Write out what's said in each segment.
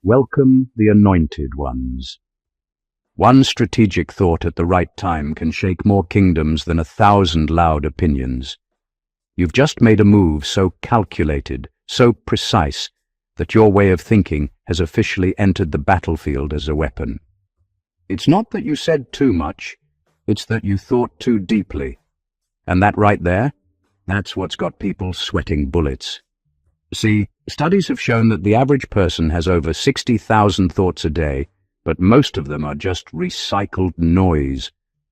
Welcome the anointed ones. One strategic thought at the right time can shake more kingdoms than 1,000 loud opinions. You've just made a move so calculated, so precise, that your way of thinking has officially entered the battlefield as a weapon. It's not that you said too much, it's that you thought too deeply. And that right there, that's what's got people sweating bullets. See, studies have shown that the average person has over 60,000 thoughts a day, but most of them are just recycled noise,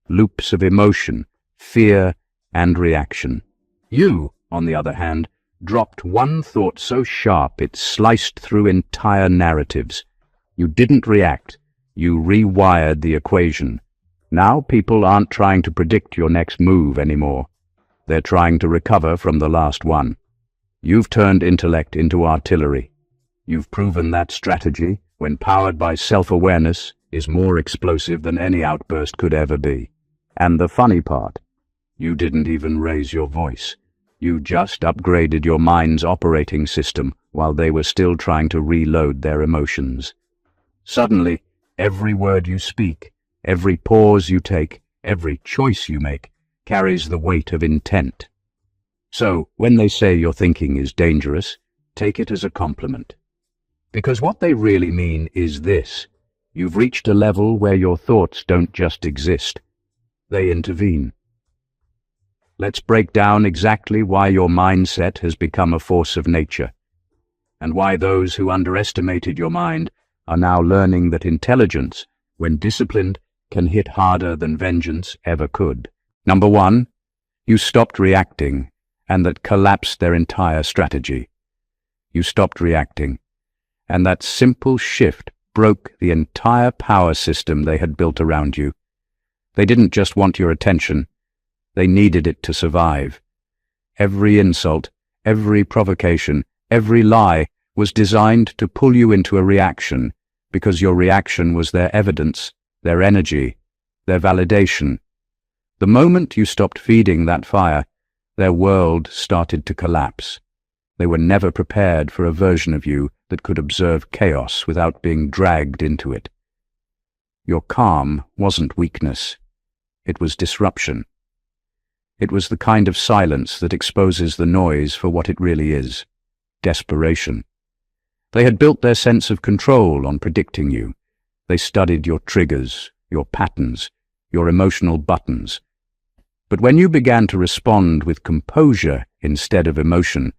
loops of emotion, fear, and reaction. You, on the other hand, dropped one thought so sharp it sliced through entire narratives. You didn't react, you rewired the equation. Now people aren't trying to predict your next move anymore. They're trying to recover from the last one. You've turned intellect into artillery. You've proven that strategy, when powered by self-awareness, is more explosive than any outburst could ever be. And the funny part, you didn't even raise your voice. You just upgraded your mind's operating system while they were still trying to reload their emotions. Suddenly, every word you speak, every pause you take, every choice you make, carries the weight of intent. So, when they say your thinking is dangerous, take it as a compliment. Because what they really mean is this: you've reached a level where your thoughts don't just exist, they intervene. Let's break down exactly why your mindset has become a force of nature, and why those who underestimated your mind are now learning that intelligence, when disciplined, can hit harder than vengeance ever could. Number one, you stopped reacting, and that collapsed their entire strategy. You stopped reacting, and that simple shift broke the entire power system they had built around you. They didn't just want your attention, they needed it to survive. Every insult, every provocation, every lie was designed to pull you into a reaction, because your reaction was their evidence, their energy, their validation. The moment you stopped feeding that fire, their world started to collapse. They were never prepared for a version of you that could observe chaos without being dragged into it. Your calm wasn't weakness. It was disruption. It was the kind of silence that exposes the noise for what it really is: desperation. They had built their sense of control on predicting you. They studied your triggers, your patterns, your emotional buttons. But when you began to respond with composure instead of emotion,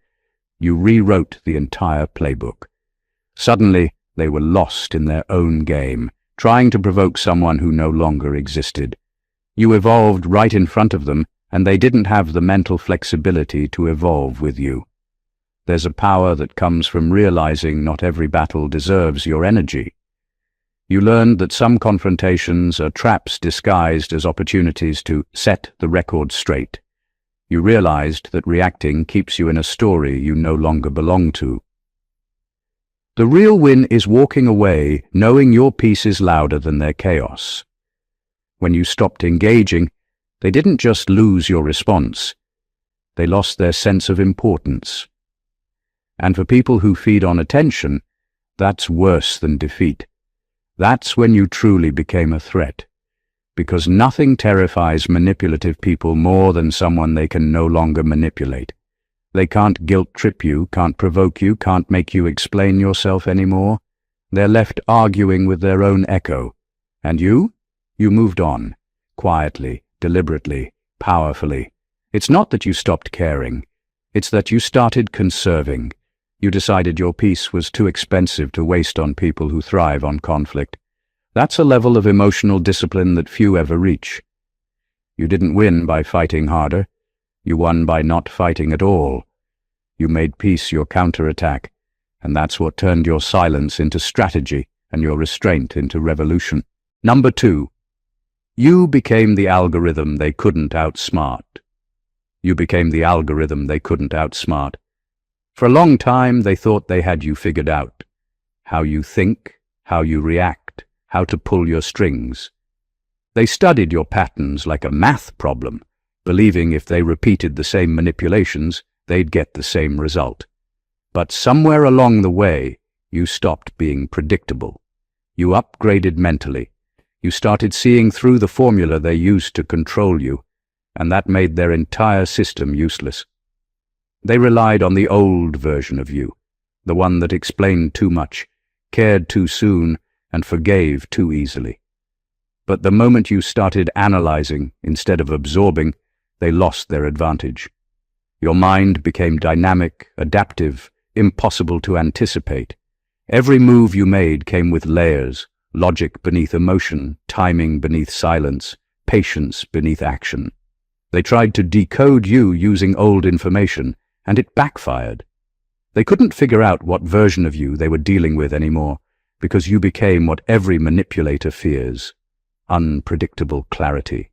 you rewrote the entire playbook. Suddenly, they were lost in their own game, trying to provoke someone who no longer existed. You evolved right in front of them, and they didn't have the mental flexibility to evolve with you. There's a power that comes from realizing not every battle deserves your energy. You learned that some confrontations are traps disguised as opportunities to set the record straight. You realized that reacting keeps you in a story you no longer belong to. The real win is walking away knowing your peace is louder than their chaos. When you stopped engaging, they didn't just lose your response, they lost their sense of importance. And for people who feed on attention, that's worse than defeat. That's when you truly became a threat, because nothing terrifies manipulative people more than someone they can no longer manipulate. They can't guilt-trip you, can't provoke you, can't make you explain yourself anymore. They're left arguing with their own echo. And you? You moved on, quietly, deliberately, powerfully. It's not that you stopped caring, it's that you started conserving. You decided your peace was too expensive to waste on people who thrive on conflict. That's a level of emotional discipline that few ever reach. You didn't win by fighting harder. You won by not fighting at all. You made peace your counterattack, and that's what turned your silence into strategy and your restraint into revolution. Number two, you became the algorithm they couldn't outsmart. You became the algorithm they couldn't outsmart. For a long time, they thought they had you figured out. How you think, how you react, how to pull your strings. They studied your patterns like a math problem, believing if they repeated the same manipulations, they'd get the same result. But somewhere along the way, You stopped being predictable. You upgraded mentally. You started seeing through the formula they used to control you, and that made their entire system useless. They relied on the old version of you, the one that explained too much, cared too soon, and forgave too easily. But the moment you started analyzing instead of absorbing, they lost their advantage. Your mind became dynamic, adaptive, impossible to anticipate. Every move you made came with layers, logic beneath emotion, timing beneath silence, patience beneath action. They tried to decode you using old information, and it backfired. They couldn't figure out what version of you they were dealing with anymore, because you became what every manipulator fears: unpredictable clarity.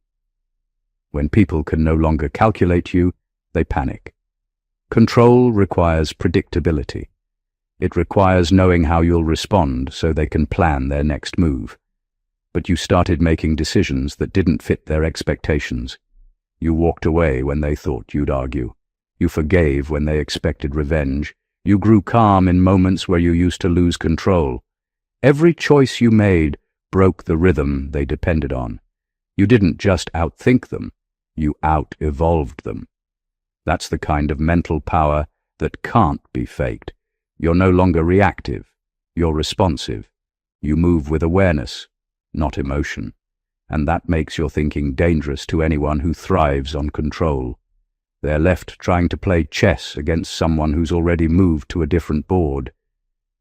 When people can no longer calculate you, they panic. Control requires predictability. It requires knowing how you'll respond so they can plan their next move. But you started making decisions that didn't fit their expectations. You walked away when they thought you'd argue. You forgave when they expected revenge. You grew calm in moments where you used to lose control. Every choice you made broke the rhythm they depended on. You didn't just outthink them, you out-evolved them. That's the kind of mental power that can't be faked. You're no longer reactive, you're responsive. You move with awareness, not emotion. And that makes your thinking dangerous to anyone who thrives on control. They're left trying to play chess against someone who's already moved to a different board.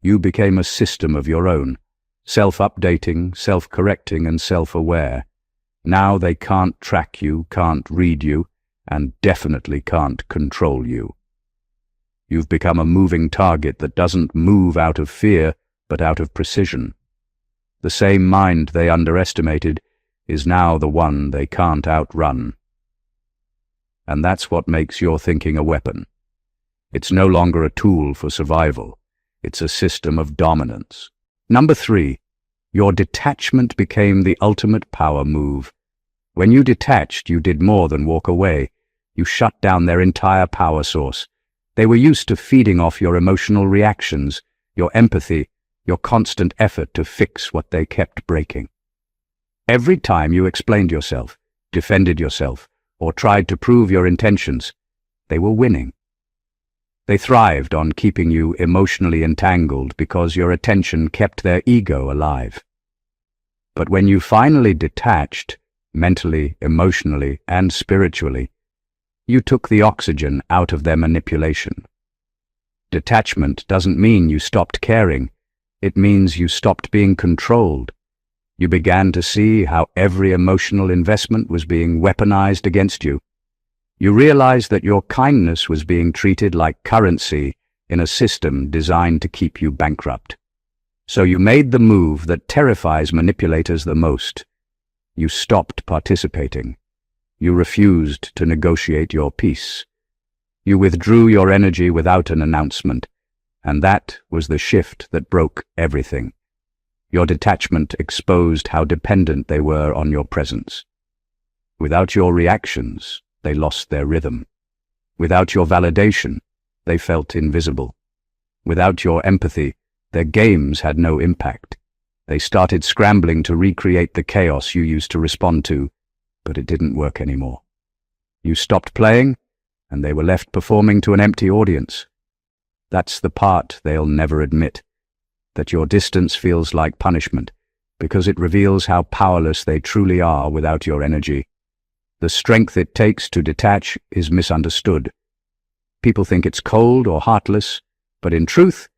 You became a system of your own, self-updating, self-correcting, and self-aware. Now they can't track you, can't read you, and definitely can't control you. You've become a moving target that doesn't move out of fear, but out of precision. The same mind they underestimated is now the one they can't outrun. And that's what makes your thinking a weapon. It's no longer a tool for survival. It's a system of dominance. Number 3, your detachment became the ultimate power move. When you detached, you did more than walk away. You shut down their entire power source. They were used to feeding off your emotional reactions, your empathy, your constant effort to fix what they kept breaking. Every time you explained yourself, defended yourself, or tried to prove your intentions, they were winning. They thrived on keeping you emotionally entangled because your attention kept their ego alive. But when you finally detached, mentally, emotionally, and spiritually, you took the oxygen out of their manipulation. Detachment doesn't mean you stopped caring. It means you stopped being controlled. You began to see how every emotional investment was being weaponized against you. You realized that your kindness was being treated like currency in a system designed to keep you bankrupt. So you made the move that terrifies manipulators the most. You stopped participating. You refused to negotiate your peace. You withdrew your energy without an announcement, and that was the shift that broke everything. Your detachment exposed how dependent they were on your presence. Without your reactions, they lost their rhythm. Without your validation, they felt invisible. Without your empathy, their games had no impact. They started scrambling to recreate the chaos you used to respond to, but it didn't work anymore. You stopped playing, and they were left performing to an empty audience. That's the part they'll never admit, that your distance feels like punishment, because it reveals how powerless they truly are without your energy. The strength it takes to detach is misunderstood. People think it's cold or heartless, but in truth,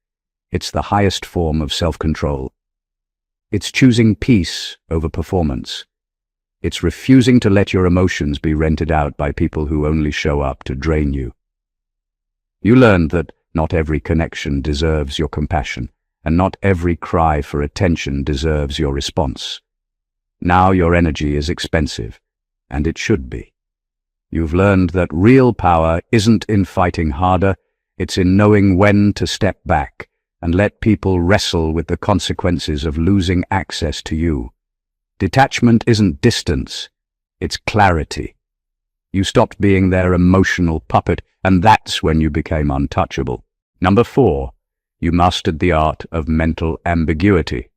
it's the highest form of self-control. It's choosing peace over performance. It's refusing to let your emotions be rented out by people who only show up to drain you. You learned that not every connection deserves your compassion, and not every cry for attention deserves your response. Now your energy is expensive, and it should be. You've learned that real power isn't in fighting harder, it's in knowing when to step back and let people wrestle with the consequences of losing access to you. Detachment isn't distance, it's clarity. You stopped being their emotional puppet, and that's when you became untouchable. Number 4, You mastered the art of mental ambiguity.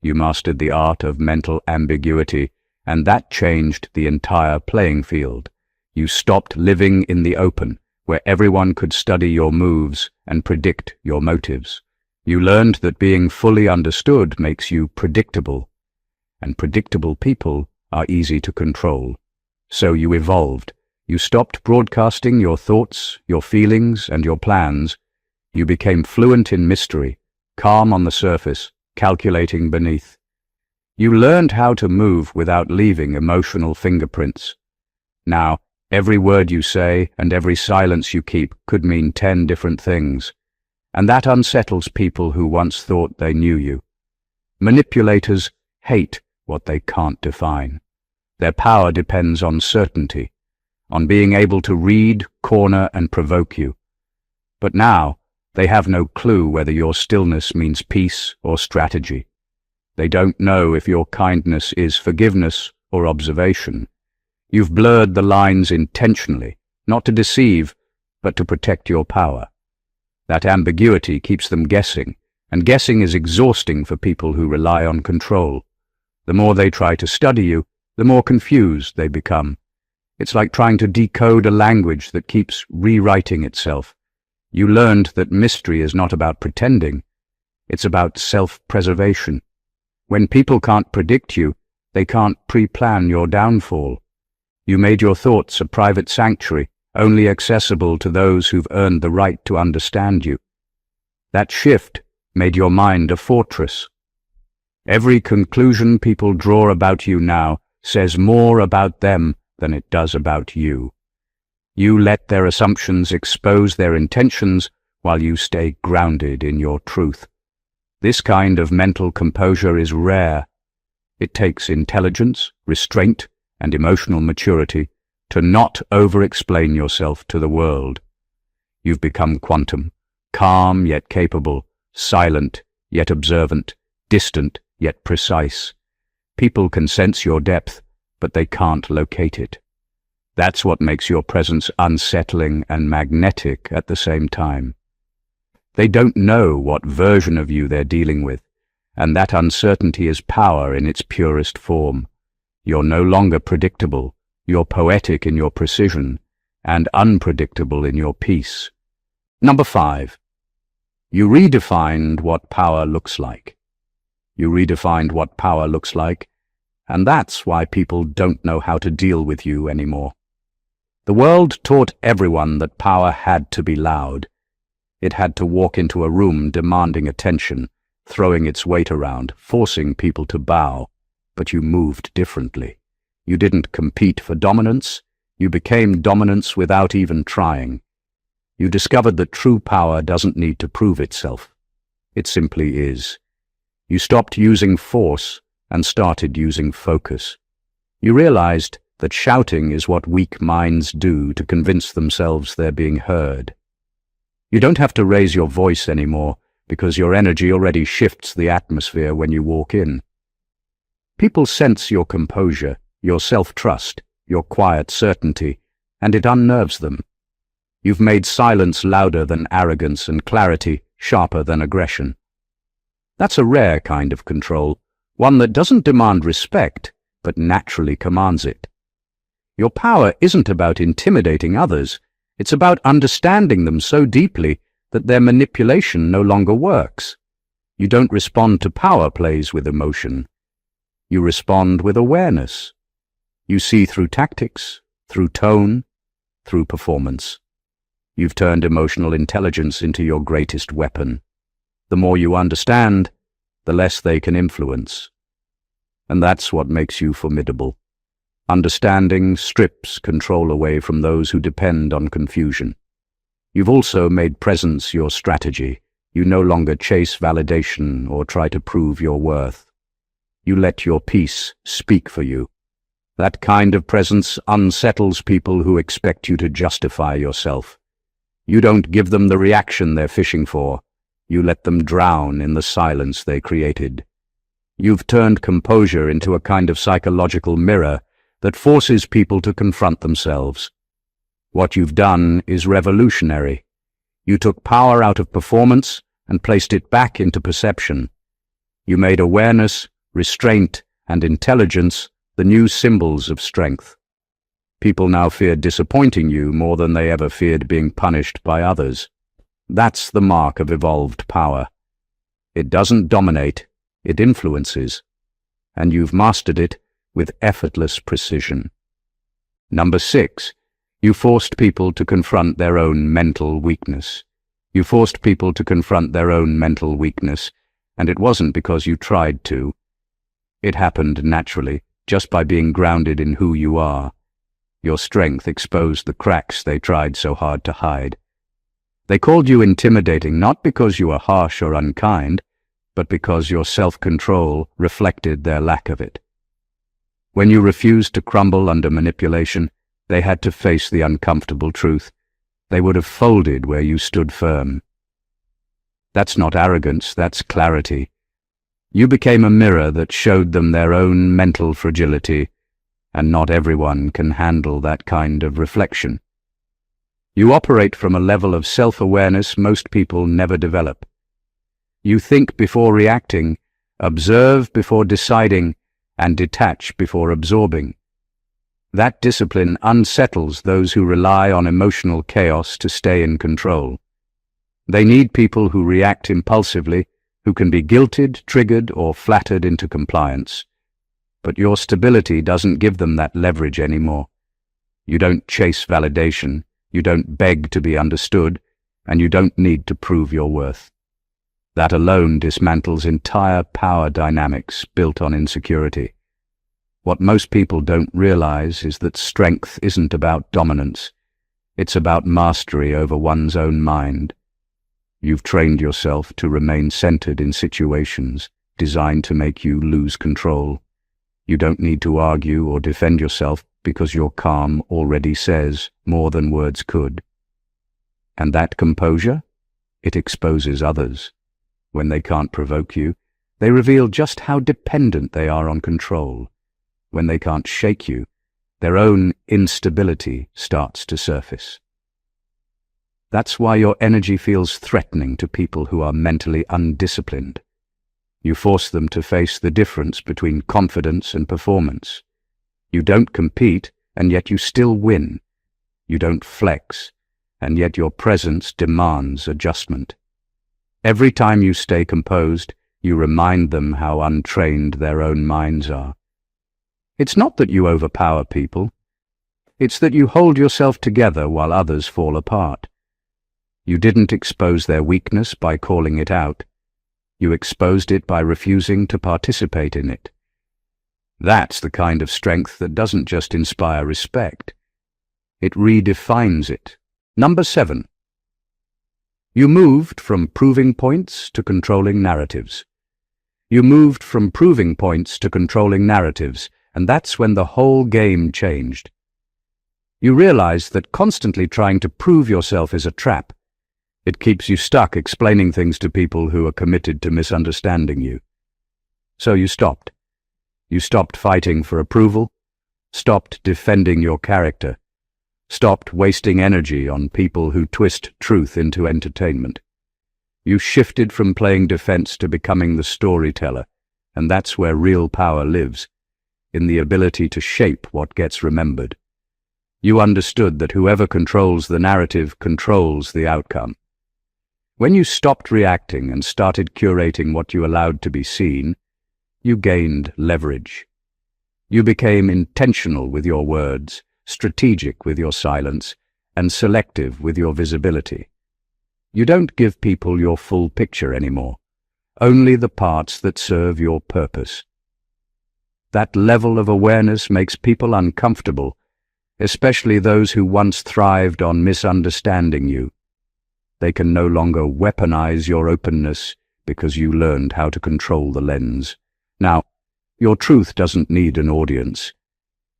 You mastered the art of mental ambiguity, and that changed the entire playing field. You stopped living in the open, where everyone could study your moves and predict your motives. You learned that being fully understood makes you predictable, and predictable people are easy to control. So you evolved. You stopped broadcasting your thoughts, your feelings, and your plans. You became fluent in mystery, calm on the surface, calculating beneath. You learned how to move without leaving emotional fingerprints. Now, every word you say and every silence you keep could mean 10 different things, and that unsettles people who once thought they knew you. Manipulators hate what they can't define. Their power depends on certainty, on being able to read, corner, and provoke you. But now, they have no clue whether your stillness means peace or strategy. They don't know if your kindness is forgiveness or observation. You've blurred the lines intentionally, not to deceive, but to protect your power. That ambiguity keeps them guessing, and guessing is exhausting for people who rely on control. The more they try to study you, the more confused they become. It's like trying to decode a language that keeps rewriting itself. You learned that mystery is not about pretending. It's about self-preservation. When people can't predict you, they can't pre-plan your downfall. You made your thoughts a private sanctuary, only accessible to those who've earned the right to understand you. That shift made your mind a fortress. Every conclusion people draw about you now says more about them than it does about you. You let their assumptions expose their intentions while you stay grounded in your truth. This kind of mental composure is rare. It takes intelligence, restraint, and emotional maturity to not over-explain yourself to the world. You've become quantum, calm yet capable, silent yet observant, distant yet precise. People can sense your depth, but they can't locate it. That's what makes your presence unsettling and magnetic at the same time. They don't know what version of you they're dealing with, and that uncertainty is power in its purest form. You're no longer predictable, you're poetic in your precision, and unpredictable in your peace. Number 5. You redefined what power looks like. You redefined what power looks like, and that's why people don't know how to deal with you anymore. The world taught everyone that power had to be loud. It had to walk into a room demanding attention, throwing its weight around, forcing people to bow. But you moved differently. You didn't compete for dominance. You became dominance without even trying. You discovered that true power doesn't need to prove itself. It simply is. You stopped using force and started using focus. You realized that shouting is what weak minds do to convince themselves they're being heard. You don't have to raise your voice anymore because your energy already shifts the atmosphere when you walk in. People sense your composure, your self-trust, your quiet certainty, and it unnerves them. You've made silence louder than arrogance and clarity sharper than aggression. That's a rare kind of control, one that doesn't demand respect, but naturally commands it. Your power isn't about intimidating others, it's about understanding them so deeply that their manipulation no longer works. You don't respond to power plays with emotion. You respond with awareness. You see through tactics, through tone, through performance. You've turned emotional intelligence into your greatest weapon. The more you understand, the less they can influence. And that's what makes you formidable. Understanding strips control away from those who depend on confusion. You've also made presence your strategy. You no longer chase validation or try to prove your worth. You let your peace speak for you. That kind of presence unsettles people who expect you to justify yourself. You don't give them the reaction they're fishing for. You let them drown in the silence they created. You've turned composure into a kind of psychological mirror that forces people to confront themselves. What you've done is revolutionary. You took power out of performance and placed it back into perception. You made awareness, restraint, and intelligence the new symbols of strength. People now feared disappointing you more than they ever feared being punished by others. That's the mark of evolved power. It doesn't dominate, it influences, and you've mastered it with effortless precision. Number 6, you forced people to confront their own mental weakness. You forced people to confront their own mental weakness, and it wasn't because you tried to. It happened naturally, just by being grounded in who you are. Your strength exposed the cracks they tried so hard to hide. They called you intimidating not because you were harsh or unkind, but because your self-control reflected their lack of it. When you refused to crumble under manipulation, they had to face the uncomfortable truth. They would have folded where you stood firm. That's not arrogance, that's clarity. You became a mirror that showed them their own mental fragility, and not everyone can handle that kind of reflection. You operate from a level of self-awareness most people never develop. You think before reacting, observe before deciding, and detach before absorbing. That discipline unsettles those who rely on emotional chaos to stay in control. They need people who react impulsively, who can be guilted, triggered, or flattered into compliance. But your stability doesn't give them that leverage anymore. You don't chase validation, you don't beg to be understood, and you don't need to prove your worth. That alone dismantles entire power dynamics built on insecurity. What most people don't realize is that strength isn't about dominance. It's about mastery over one's own mind. You've trained yourself to remain centered in situations designed to make you lose control. You don't need to argue or defend yourself because your calm already says more than words could. And that composure? It exposes others. When they can't provoke you, they reveal just how dependent they are on control. When they can't shake you, their own instability starts to surface. That's why your energy feels threatening to people who are mentally undisciplined. You force them to face the difference between confidence and performance. You don't compete, and yet you still win. You don't flex, and yet your presence demands adjustment. Every time you stay composed, you remind them how untrained their own minds are. It's not that you overpower people. It's that you hold yourself together while others fall apart. You didn't expose their weakness by calling it out. You exposed it by refusing to participate in it. That's the kind of strength that doesn't just inspire respect. It redefines it. Number 7. You moved from proving points to controlling narratives. You moved from proving points to controlling narratives, and that's when the whole game changed. You realized that constantly trying to prove yourself is a trap. It keeps you stuck explaining things to people who are committed to misunderstanding you. So you stopped. You stopped fighting for approval, stopped defending your character, stopped wasting energy on people who twist truth into entertainment. You shifted from playing defense to becoming the storyteller, and that's where real power lives, in the ability to shape what gets remembered. You understood that whoever controls the narrative controls the outcome. When you stopped reacting and started curating what you allowed to be seen, you gained leverage. You became intentional with your words, strategic with your silence, and selective with your visibility. You don't give people your full picture anymore, only the parts that serve your purpose. That level of awareness makes people uncomfortable, especially those who once thrived on misunderstanding you. They can no longer weaponize your openness because you learned how to control the lens. Now, your truth doesn't need an audience.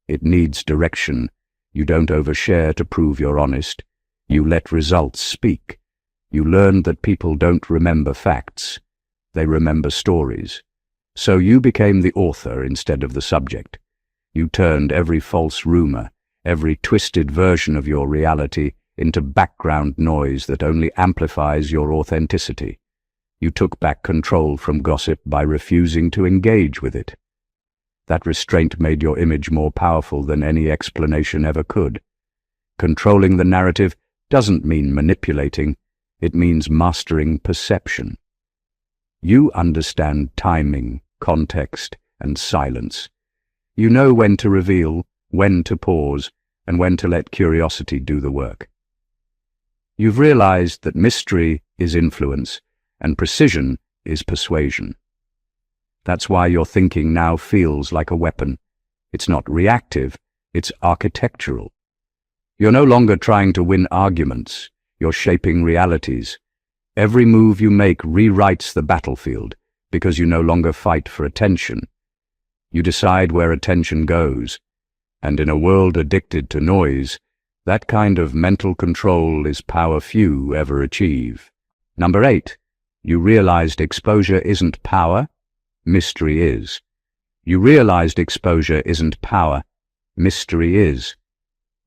It needs direction. You don't overshare to prove you're honest. You let results speak. You learned that people don't remember facts. They remember stories. So you became the author instead of the subject. You turned every false rumor, every twisted version of your reality into background noise that only amplifies your authenticity. You took back control from gossip by refusing to engage with it. That restraint made your image more powerful than any explanation ever could. Controlling the narrative doesn't mean manipulating, it means mastering perception. You understand timing, context, and silence. You know when to reveal, when to pause, and when to let curiosity do the work. You've realized that mystery is influence, and precision is persuasion. That's why your thinking now feels like a weapon. It's not reactive, it's architectural. You're no longer trying to win arguments, you're shaping realities. Every move you make rewrites the battlefield, because you no longer fight for attention. You decide where attention goes, and in a world addicted to noise, that kind of mental control is power few ever achieve. Number 8, you realized exposure isn't power, mystery is. You realized exposure isn't power, mystery is.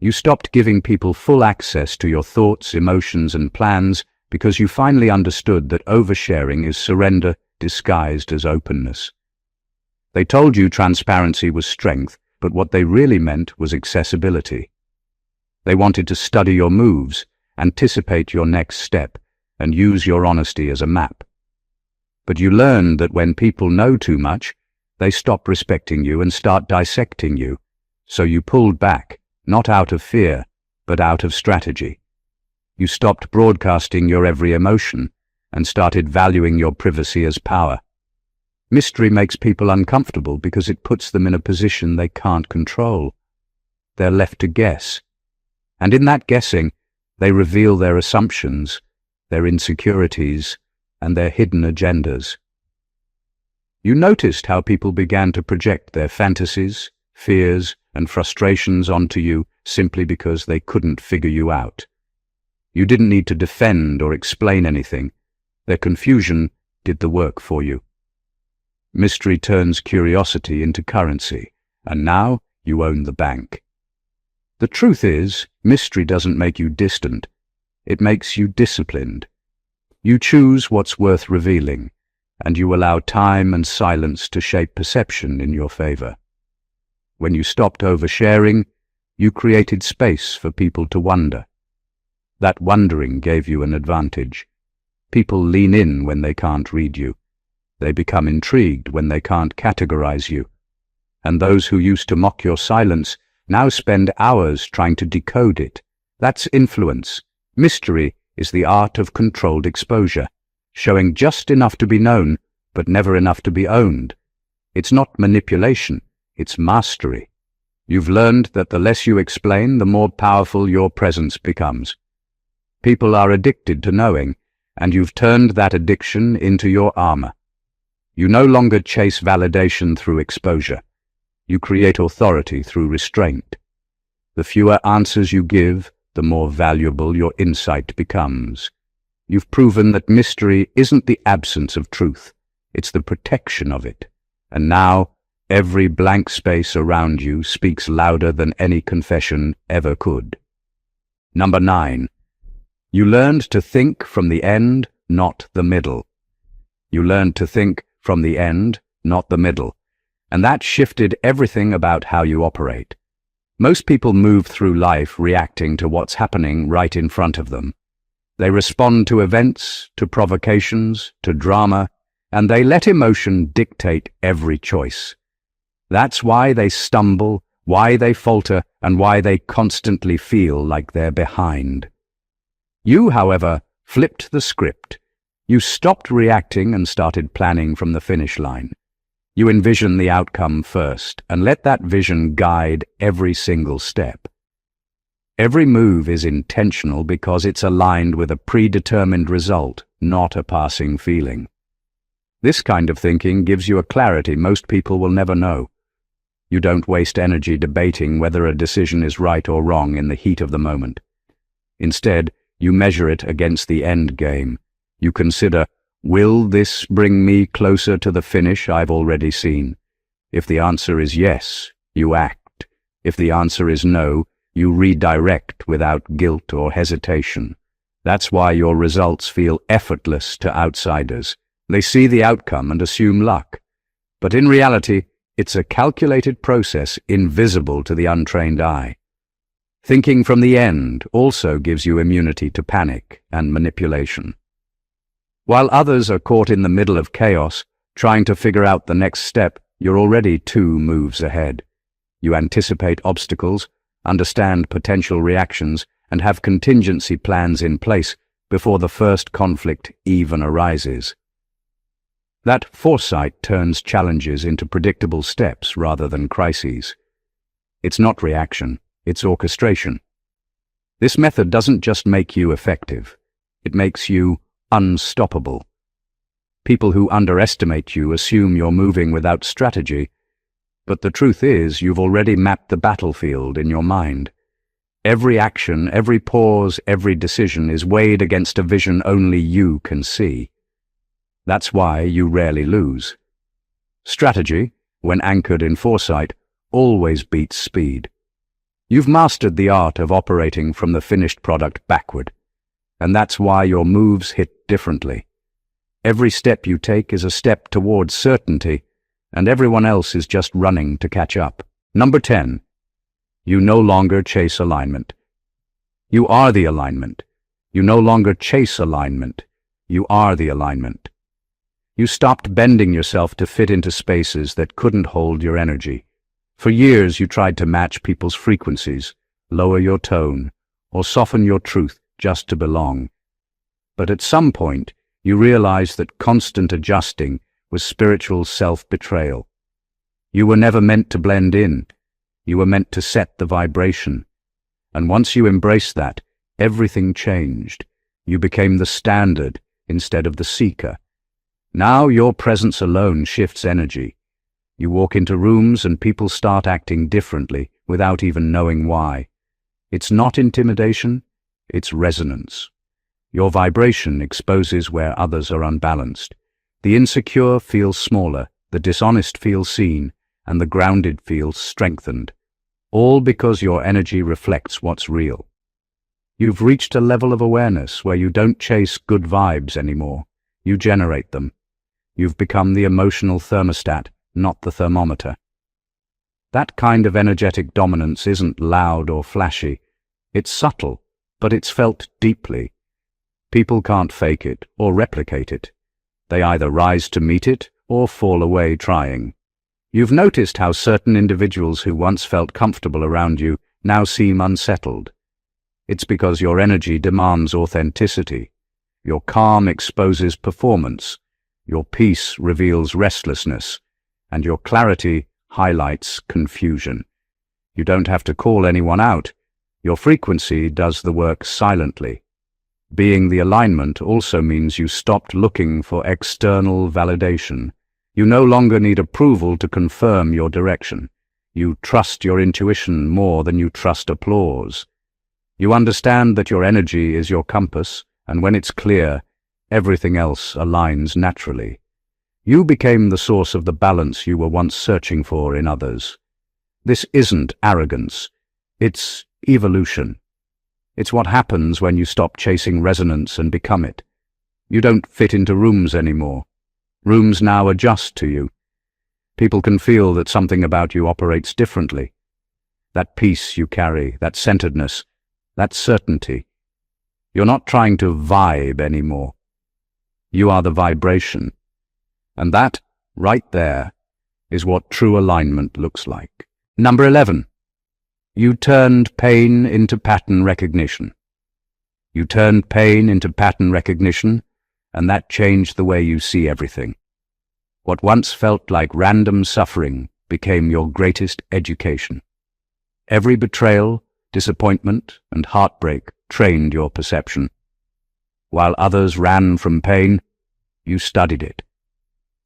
You stopped giving people full access to your thoughts, emotions, and plans because you finally understood that oversharing is surrender disguised as openness. They told you transparency was strength, but what they really meant was accessibility. They wanted to study your moves, anticipate your next step, and use your honesty as a map. But you learned that when people know too much, they stop respecting you and start dissecting you. So you pulled back, not out of fear, but out of strategy. You stopped broadcasting your every emotion and started valuing your privacy as power. Mystery makes people uncomfortable because it puts them in a position they can't control. They're left to guess. And in that guessing, they reveal their assumptions, their insecurities, and their hidden agendas. You noticed how people began to project their fantasies, fears, and frustrations onto you simply because they couldn't figure you out. You didn't need to defend or explain anything. Their confusion did the work for you. Mystery turns curiosity into currency, and now you own the bank. The truth is, mystery doesn't make you distant. It makes you disciplined. You choose what's worth revealing, and you allow time and silence to shape perception in your favor. When you stopped oversharing, you created space for people to wonder. That wondering gave you an advantage. People lean in when they can't read you. They become intrigued when they can't categorize you. And those who used to mock your silence now spend hours trying to decode it. That's influence. Mystery is the art of controlled exposure, showing just enough to be known, but never enough to be owned. It's not manipulation, it's mastery. You've learned that the less you explain, the more powerful your presence becomes. People are addicted to knowing, and you've turned that addiction into your armor. You no longer chase validation through exposure. You create authority through restraint. The fewer answers you give, the more valuable your insight becomes. You've proven that mystery isn't the absence of truth, it's the protection of it. And now, every blank space around you speaks louder than any confession ever could. Number 9. You learned to think from the end, not the middle. You learned to think from the end, not the middle. And that shifted everything about how you operate. Most people move through life reacting to what's happening right in front of them. They respond to events, to provocations, to drama, and they let emotion dictate every choice. That's why they stumble, why they falter, and why they constantly feel like they're behind. You, however, flipped the script. You stopped reacting and started planning from the finish line. You envision the outcome first and let that vision guide every single step. Every move is intentional because it's aligned with a predetermined result, not a passing feeling. This kind of thinking gives you a clarity most people will never know. You don't waste energy debating whether a decision is right or wrong in the heat of the moment. Instead, you measure it against the end game. You consider, will this bring me closer to the finish I've already seen? If the answer is yes, you act. If the answer is no, you redirect without guilt or hesitation. That's why your results feel effortless to outsiders. They see the outcome and assume luck. But in reality, it's a calculated process invisible to the untrained eye. Thinking from the end also gives you immunity to panic and manipulation. While others are caught in the middle of chaos, trying to figure out the next step, you're already 2 moves ahead. You anticipate obstacles, understand potential reactions, and have contingency plans in place before the first conflict even arises. That foresight turns challenges into predictable steps rather than crises. It's not reaction, it's orchestration. This method doesn't just make you effective, it makes you unstoppable. People who underestimate you assume you're moving without strategy, but the truth is you've already mapped the battlefield in your mind. Every action, every pause, every decision is weighed against a vision only you can see. That's why you rarely lose. Strategy, when anchored in foresight, always beats speed. You've mastered the art of operating from the finished product backward, and that's why your moves hit differently. Every step you take is a step towards certainty, and everyone else is just running to catch up. Number 10. You no longer chase alignment. You are the alignment. You no longer chase alignment. You are the alignment. You stopped bending yourself to fit into spaces that couldn't hold your energy. For years you tried to match people's frequencies, lower your tone, or soften your truth just to belong. But at some point, you realized that constant adjusting was spiritual self-betrayal. You were never meant to blend in. You were meant to set the vibration. And once you embraced that, everything changed. You became the standard instead of the seeker. Now your presence alone shifts energy. You walk into rooms and people start acting differently without even knowing why. It's not intimidation, it's resonance. Your vibration exposes where others are unbalanced. The insecure feels smaller, the dishonest feels seen, and the grounded feels strengthened. All because your energy reflects what's real. You've reached a level of awareness where you don't chase good vibes anymore. You generate them. You've become the emotional thermostat, not the thermometer. That kind of energetic dominance isn't loud or flashy. It's subtle, but it's felt deeply. People can't fake it or replicate it. They either rise to meet it or fall away trying. You've noticed how certain individuals who once felt comfortable around you now seem unsettled. It's because your energy demands authenticity. Your calm exposes performance. Your peace reveals restlessness. And your clarity highlights confusion. You don't have to call anyone out. Your frequency does the work silently. Being the alignment also means you stopped looking for external validation. You no longer need approval to confirm your direction. You trust your intuition more than you trust applause. You understand that your energy is your compass, and when it's clear, everything else aligns naturally. You became the source of the balance you were once searching for in others. This isn't arrogance. It's evolution. It's what happens when you stop chasing resonance and become it. You don't fit into rooms anymore. Rooms now adjust to you. People can feel that something about you operates differently. That peace you carry, that centeredness, that certainty. You're not trying to vibe anymore. You are the vibration. And that, right there, is what true alignment looks like. Number 11. You turned pain into pattern recognition. You turned pain into pattern recognition, and that changed the way you see everything. What once felt like random suffering became your greatest education. Every betrayal, disappointment, and heartbreak trained your perception. While others ran from pain, you studied it.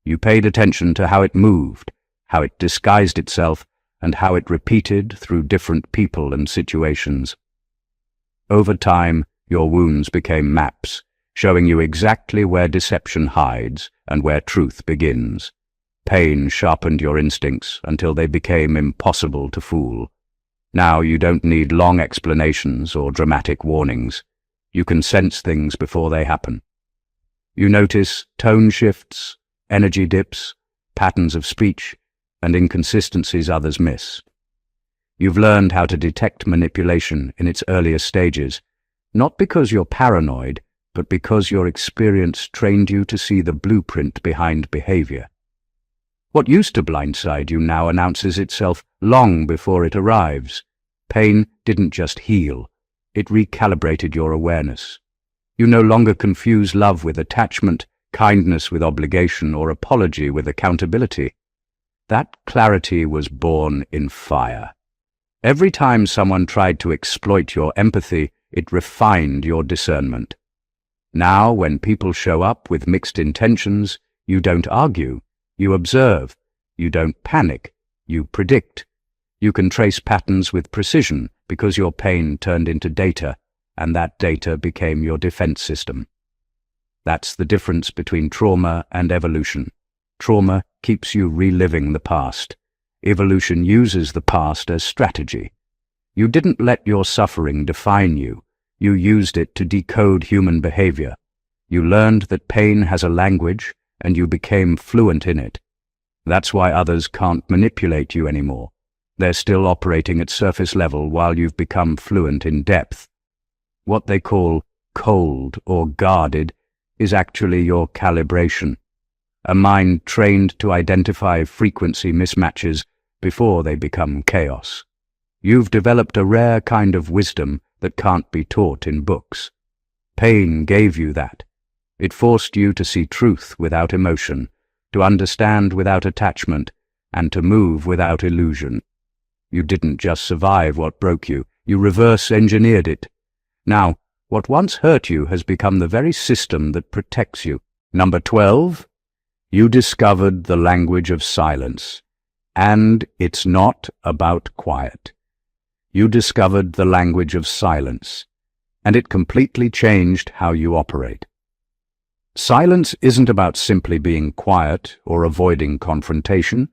You paid attention to how it moved, how it disguised itself, and how it repeated through different people and situations. Over time, your wounds became maps, showing you exactly where deception hides and where truth begins. Pain sharpened your instincts until they became impossible to fool. Now you don't need long explanations or dramatic warnings. You can sense things before they happen. You notice tone shifts, energy dips, patterns of speech, and inconsistencies others miss. You've learned how to detect manipulation in its earliest stages, not because you're paranoid, but because your experience trained you to see the blueprint behind behavior. What used to blindside you now announces itself long before it arrives. Pain didn't just heal, it recalibrated your awareness. You no longer confuse love with attachment, kindness with obligation, or apology with accountability. That clarity was born in fire. Every time someone tried to exploit your empathy, it refined your discernment. Now, when people show up with mixed intentions, you don't argue, you observe, you don't panic, you predict. You can trace patterns with precision because your pain turned into data, and that data became your defense system. That's the difference between trauma and evolution. Trauma keeps you reliving the past. Evolution uses the past as strategy. You didn't let your suffering define you. You used it to decode human behavior. You learned that pain has a language, and you became fluent in it. That's why others can't manipulate you anymore. They're still operating at surface level while you've become fluent in depth. What they call cold or guarded is actually your calibration, a mind trained to identify frequency mismatches before they become chaos. You've developed a rare kind of wisdom that can't be taught in books. Pain gave you that. It forced you to see truth without emotion, to understand without attachment, and to move without illusion. You didn't just survive what broke you, you reverse-engineered it. Now, what once hurt you has become the very system that protects you. Number 12, you discovered the language of silence. And it's not about quiet. You discovered the language of silence, and it completely changed how you operate. Silence isn't about simply being quiet or avoiding confrontation.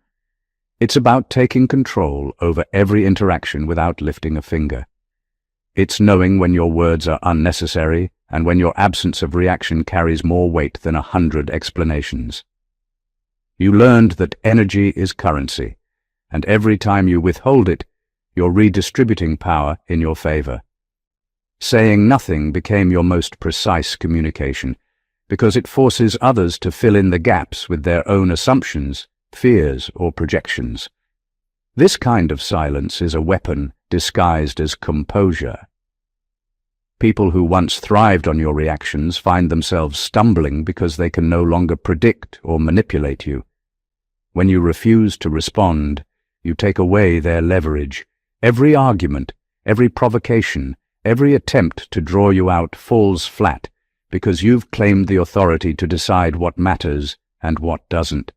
It's about taking control over every interaction without lifting a finger. It's knowing when your words are unnecessary and when your absence of reaction carries more weight than 100 explanations. You learned that energy is currency, and every time you withhold it, you're redistributing power in your favor. Saying nothing became your most precise communication, because it forces others to fill in the gaps with their own assumptions, fears, or projections. This kind of silence is a weapon disguised as composure. People who once thrived on your reactions find themselves stumbling because they can no longer predict or manipulate you. When you refuse to respond, you take away their leverage. Every argument, every provocation, every attempt to draw you out falls flat because you've claimed the authority to decide what matters and what doesn't.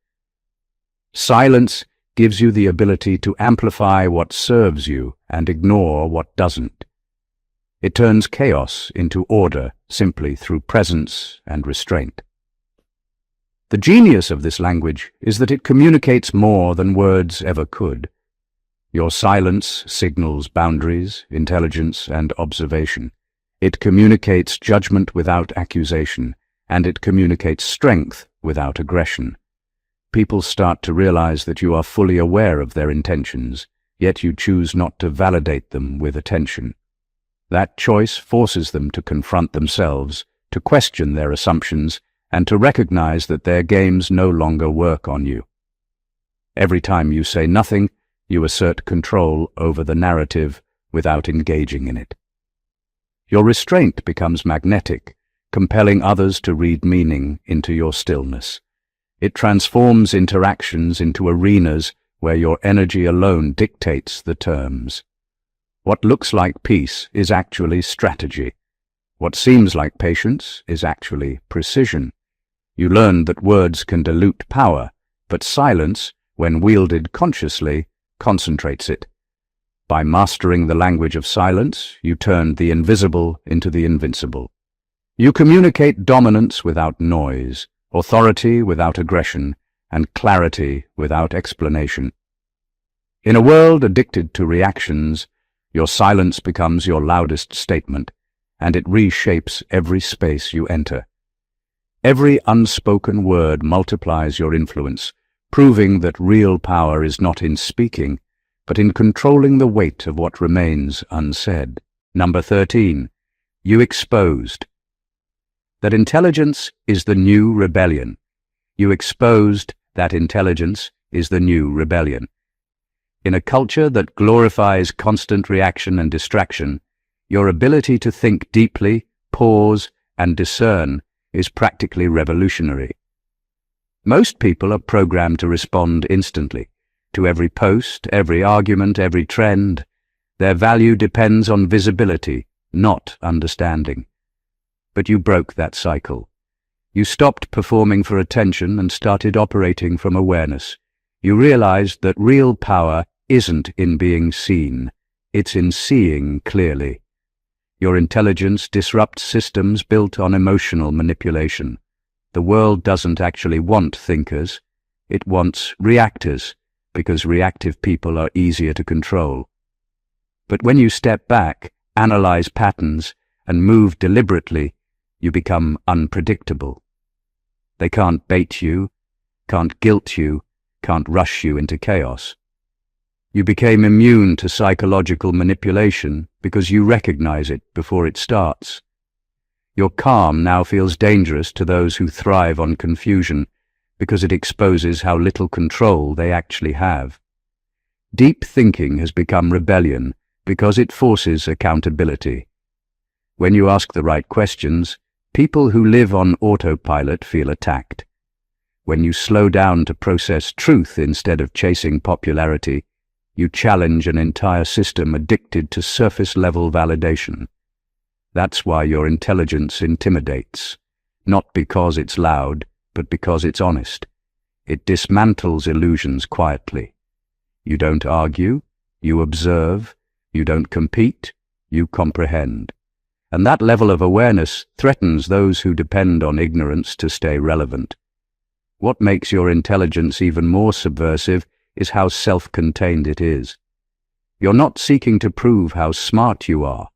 Silence gives you the ability to amplify what serves you and ignore what doesn't. It turns chaos into order simply through presence and restraint. The genius of this language is that it communicates more than words ever could. Your silence signals boundaries, intelligence, and observation. It communicates judgment without accusation, and it communicates strength without aggression. People start to realize that you are fully aware of their intentions, yet you choose not to validate them with attention. That choice forces them to confront themselves, to question their assumptions, and to recognize that their games no longer work on you. Every time you say nothing, you assert control over the narrative without engaging in it. Your restraint becomes magnetic, compelling others to read meaning into your stillness. It transforms interactions into arenas where your energy alone dictates the terms. What looks like peace is actually strategy. What seems like patience is actually precision. You learn that words can dilute power, but silence, when wielded consciously, concentrates it. By mastering the language of silence, you turn the invisible into the invincible. You communicate dominance without noise, authority without aggression, and clarity without explanation. In a world addicted to reactions, your silence becomes your loudest statement, and it reshapes every space you enter. Every unspoken word multiplies your influence, proving that real power is not in speaking, but in controlling the weight of what remains unsaid. Number 13. You exposed that intelligence is the new rebellion. You exposed that intelligence is the new rebellion. In a culture that glorifies constant reaction and distraction, your ability to think deeply, pause, and discern is practically revolutionary. Most people are programmed to respond instantly to every post, every argument, every trend. Their value depends on visibility, not understanding. But you broke that cycle. You stopped performing for attention and started operating from awareness. You realized that real power isn't in being seen, it's in seeing clearly. Your intelligence disrupts systems built on emotional manipulation. The world doesn't actually want thinkers, it wants reactors, because reactive people are easier to control. But when you step back, analyze patterns, and move deliberately, you become unpredictable. They can't bait you, can't guilt you, can't rush you into chaos. You became immune to psychological manipulation because you recognize it before it starts. Your calm now feels dangerous to those who thrive on confusion because it exposes how little control they actually have. Deep thinking has become rebellion because it forces accountability. When you ask the right questions, people who live on autopilot feel attacked. When you slow down to process truth instead of chasing popularity, you challenge an entire system addicted to surface-level validation. That's why your intelligence intimidates, not because it's loud, but because it's honest. It dismantles illusions quietly. You don't argue, you observe, you don't compete, you comprehend. And that level of awareness threatens those who depend on ignorance to stay relevant. What makes your intelligence even more subversive is how self-contained it is. You're not seeking to prove how smart you are.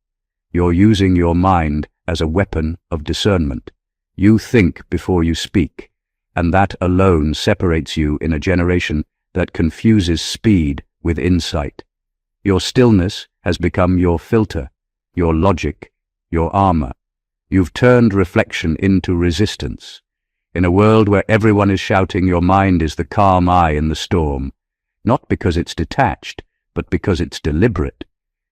You're using your mind as a weapon of discernment. You think before you speak, and that alone separates you in a generation that confuses speed with insight. Your stillness has become your filter, your logic, your armor. You've turned reflection into resistance. In a world where everyone is shouting, your mind is the calm eye in the storm. Not because it's detached, but because it's deliberate.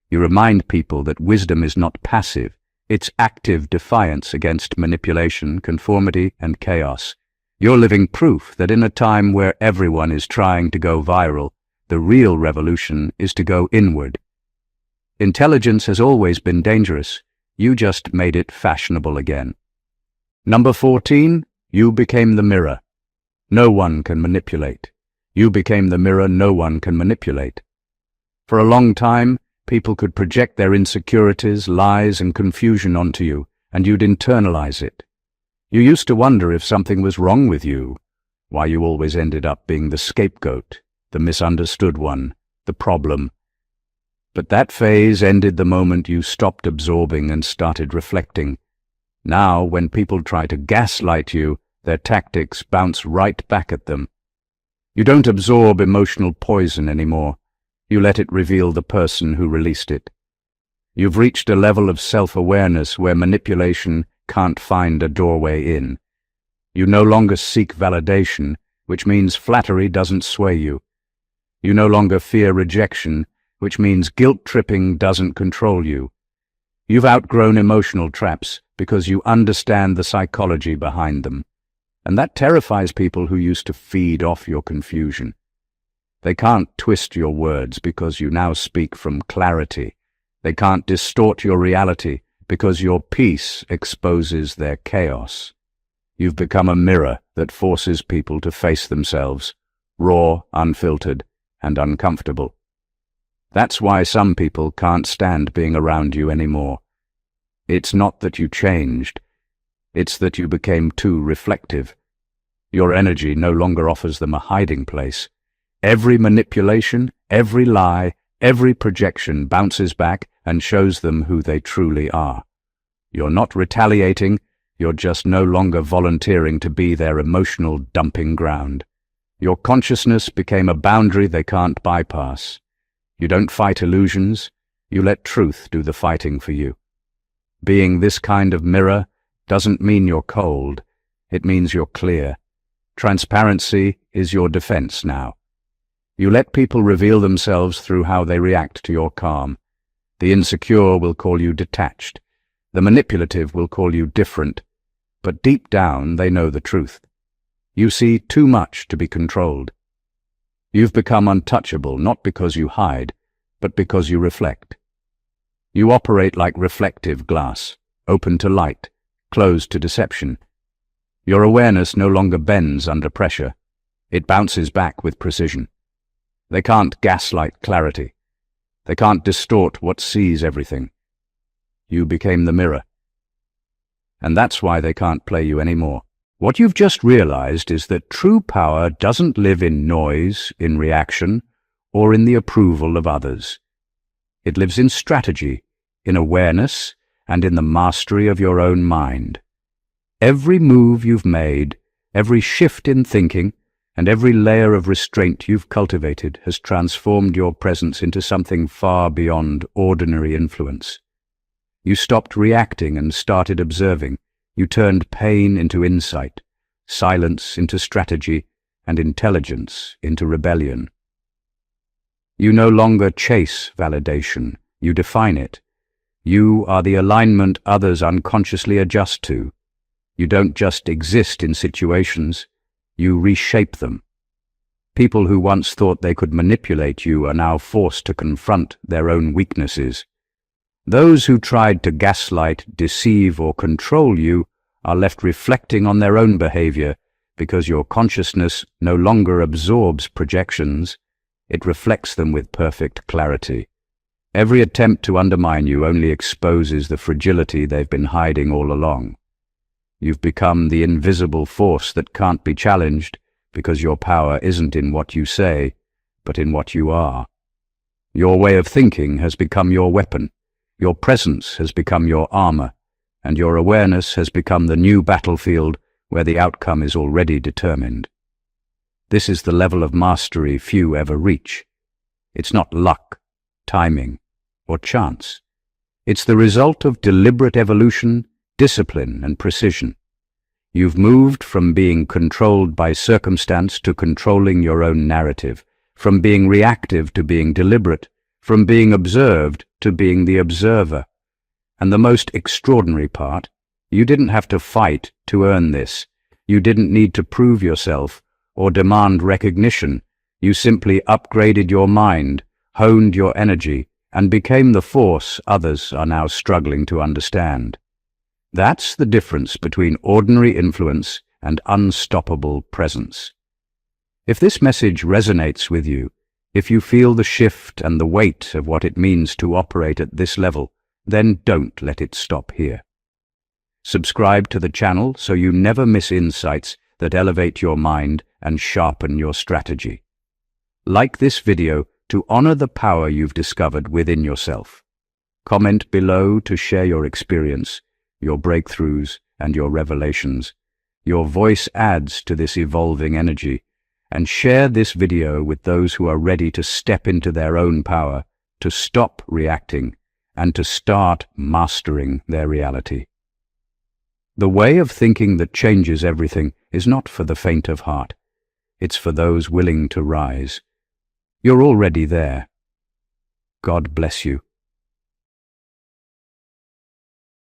You remind people that wisdom is not passive. It's active defiance against manipulation, conformity, and chaos. You're living proof that in a time where everyone is trying to go viral, the real revolution is to go inward. Intelligence has always been dangerous. You just made it fashionable again. Number 14, you became the mirror. No one can manipulate. You became the mirror no one can manipulate. For a long time, people could project their insecurities, lies, and confusion onto you, and you'd internalize it. You used to wonder if something was wrong with you, why you always ended up being the scapegoat, the misunderstood one, the problem. But that phase ended the moment you stopped absorbing and started reflecting. Now, when people try to gaslight you, their tactics bounce right back at them. You don't absorb emotional poison anymore. You let it reveal the person who released it. You've reached a level of self-awareness where manipulation can't find a doorway in. You no longer seek validation, which means flattery doesn't sway you. You no longer fear rejection, which means guilt-tripping doesn't control you. You've outgrown emotional traps because you understand the psychology behind them. And that terrifies people who used to feed off your confusion. They can't twist your words because you now speak from clarity. They can't distort your reality because your peace exposes their chaos. You've become a mirror that forces people to face themselves, raw, unfiltered, and uncomfortable. That's why some people can't stand being around you anymore. It's not that you changed. It's that you became too reflective. Your energy no longer offers them a hiding place. Every manipulation, every lie, every projection bounces back and shows them who they truly are. You're not retaliating, you're just no longer volunteering to be their emotional dumping ground. Your consciousness became a boundary they can't bypass. You don't fight illusions, you let truth do the fighting for you. Being this kind of mirror doesn't mean you're cold, it means you're clear. Transparency is your defense now. You let people reveal themselves through how they react to your calm. The insecure will call you detached. The manipulative will call you different. But deep down, they know the truth. You see too much to be controlled. You've become untouchable not because you hide, but because you reflect. You operate like reflective glass, open to light, closed to deception. Your awareness no longer bends under pressure. It bounces back with precision. They can't gaslight clarity. They can't distort what sees everything. You became the mirror. And that's why they can't play you anymore. What you've just realized is that true power doesn't live in noise, in reaction, or in the approval of others. It lives in strategy, in awareness, and in the mastery of your own mind. Every move you've made, every shift in thinking, and every layer of restraint you've cultivated has transformed your presence into something far beyond ordinary influence. You stopped reacting and started observing. You turned pain into insight, silence into strategy, and intelligence into rebellion. You no longer chase validation, you define it. You are the alignment others unconsciously adjust to. You don't just exist in situations, you reshape them. People who once thought they could manipulate you are now forced to confront their own weaknesses. Those who tried to gaslight, deceive, or control you are left reflecting on their own behavior because your consciousness no longer absorbs projections, it reflects them with perfect clarity. Every attempt to undermine you only exposes the fragility they've been hiding all along. You've become the invisible force that can't be challenged because your power isn't in what you say, but in what you are. Your way of thinking has become your weapon, your presence has become your armor, and your awareness has become the new battlefield where the outcome is already determined. This is the level of mastery few ever reach. It's not luck, timing, or chance. It's the result of deliberate evolution, discipline, and precision. You've moved from being controlled by circumstance to controlling your own narrative, from being reactive to being deliberate, from being observed to being the observer. And the most extraordinary part, you didn't have to fight to earn this. You didn't need to prove yourself or demand recognition. You simply upgraded your mind, honed your energy, and became the force others are now struggling to understand. That's the difference between ordinary influence and unstoppable presence. If this message resonates with you, if you feel the shift and the weight of what it means to operate at this level, then don't let it stop here. Subscribe to the channel so you never miss insights that elevate your mind and sharpen your strategy. Like this video to honor the power you've discovered within yourself. Comment below to share your experience, your breakthroughs, and your revelations. Your voice adds to this evolving energy, and share this video with those who are ready to step into their own power, to stop reacting, and to start mastering their reality. The way of thinking that changes everything is not for the faint of heart. It's for those willing to rise. You're already there. God bless you.